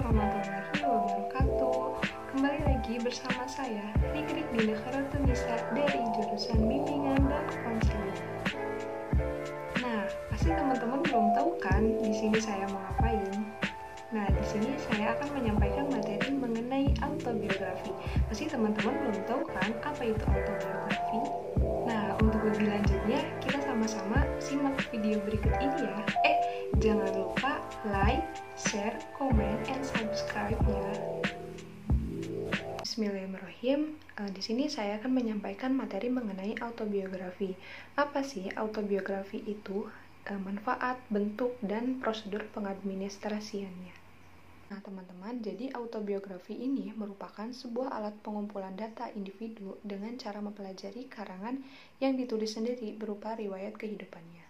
warahmatullahi wabarakatuh. Kembali lagi bersama saya, Rikrik Dina Karatunisa dari jurusan Bimbingan dan Konseling. Nah, pasti teman-teman belum tahu kan di sini saya mau ngapain? Nah, di sini saya akan menyampaikan materi mengenai autobiografi. Pasti teman-teman belum tahu kan apa itu autobiografi? Nah, untuk lebih lanjutnya, kita sama-sama simak video berikut ini ya. Jangan lupa like, share, komen, and subscribe ya. Bismillahirrahmanirrahim. Di sini saya akan menyampaikan materi mengenai autobiografi. Apa sih autobiografi itu? Manfaat, bentuk, dan prosedur pengadministrasiannya. Nah, teman-teman, jadi autobiografi ini merupakan sebuah alat pengumpulan data individu dengan cara mempelajari karangan yang ditulis sendiri berupa riwayat kehidupannya.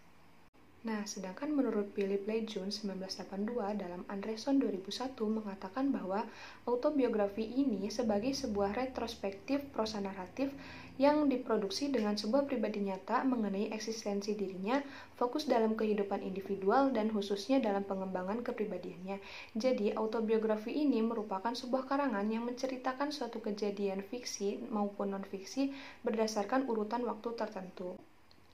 Nah, sedangkan menurut Philip Lejeune 1982 dalam Andreson 2001 mengatakan bahwa autobiografi ini sebagai sebuah retrospektif prosa naratif yang diproduksi dengan sebuah pribadi nyata mengenai eksistensi dirinya, fokus dalam kehidupan individual dan khususnya dalam pengembangan kepribadiannya. Jadi, autobiografi ini merupakan sebuah karangan yang menceritakan suatu kejadian fiksi maupun non-fiksi berdasarkan urutan waktu tertentu.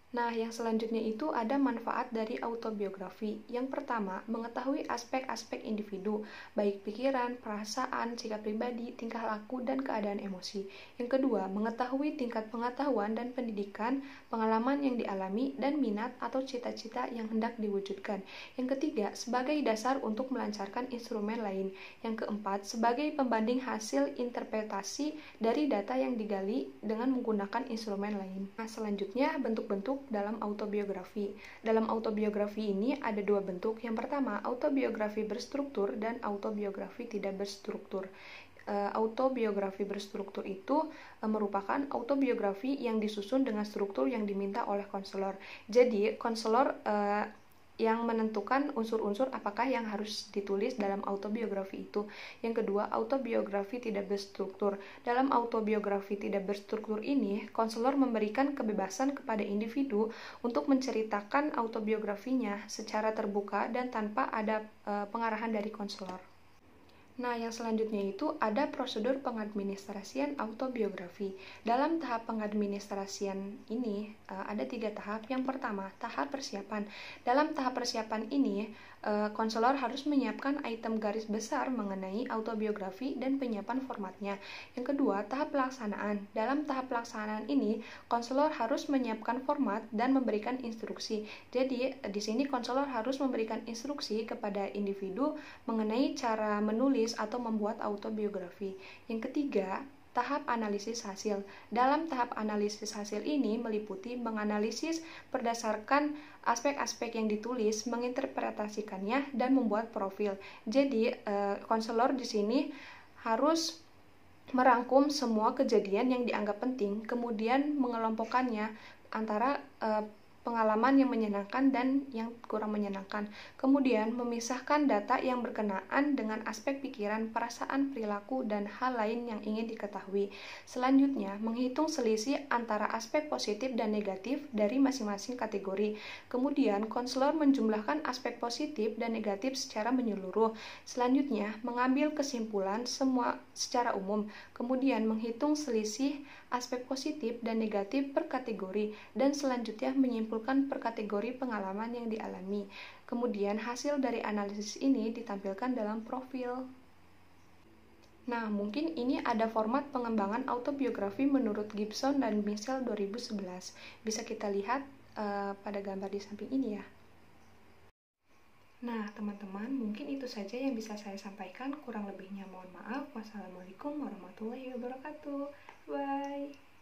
Nah, yang selanjutnya itu ada manfaat dari autobiografi. Yang pertama, mengetahui aspek-aspek individu, baik pikiran, perasaan, sikap pribadi, tingkah laku, dan keadaan emosi. Yang kedua, mengetahui tingkat pengetahuan dan pendidikan, pengalaman yang dialami, dan minat atau cita-cita yang hendak diwujudkan. Yang ketiga, sebagai dasar untuk melancarkan instrumen lain. Yang keempat, sebagai pembanding hasil interpretasi dari data yang digali dengan menggunakan instrumen lain. Nah, selanjutnya bentuk-bentuk dalam autobiografi. Dalam autobiografi ini ada dua bentuk. Yang pertama, autobiografi berstruktur dan autobiografi tidak berstruktur. Autobiografi berstruktur itu merupakan autobiografi yang disusun dengan struktur yang diminta oleh konselor. Jadi, konselor yang menentukan unsur-unsur apakah yang harus ditulis dalam autobiografi itu. Yang kedua, autobiografi tidak berstruktur. Dalam autobiografi tidak berstruktur ini, konselor memberikan kebebasan kepada individu untuk menceritakan autobiografinya secara terbuka dan tanpa ada pengarahan dari konselor. Nah, yang selanjutnya itu ada prosedur pengadministrasian autobiografi. Dalam tahap pengadministrasian ini ada 3 tahap. Yang pertama, tahap persiapan. Dalam tahap persiapan ini, konselor harus menyiapkan item garis besar mengenai autobiografi dan penyiapan formatnya. Yang kedua, tahap pelaksanaan. Dalam tahap pelaksanaan ini, konselor harus menyiapkan format dan memberikan instruksi. Jadi, di sini konselor harus memberikan instruksi kepada individu mengenai cara menulis atau membuat autobiografi. Yang ketiga, tahap analisis hasil. Dalam tahap analisis hasil ini meliputi menganalisis berdasarkan aspek-aspek yang ditulis, menginterpretasikannya, dan membuat profil. Jadi, konselor di sini harus merangkum semua kejadian yang dianggap penting, kemudian mengelompokkannya antara pengalaman yang menyenangkan dan yang kurang menyenangkan. Kemudian memisahkan data yang berkenaan dengan aspek pikiran, perasaan, perilaku, dan hal lain yang ingin diketahui. Selanjutnya, menghitung selisih antara aspek positif dan negatif dari masing-masing kategori. Kemudian, konselor menjumlahkan aspek positif dan negatif secara menyeluruh. Selanjutnya, mengambil kesimpulan semua secara umum. Kemudian, menghitung selisih aspek positif dan negatif per kategori, dan selanjutnya menyimpulkan per kategori pengalaman yang dialami. Kemudian hasil dari analisis ini ditampilkan dalam profil. Nah, mungkin ini ada format pengembangan autobiografi menurut Gibson dan Mitchell 2011. Bisa kita lihat pada gambar di samping ini ya. Nah, teman-teman, mungkin itu saja yang bisa saya sampaikan. Kurang lebihnya mohon maaf. Wassalamualaikum warahmatullahi wabarakatuh. Bye.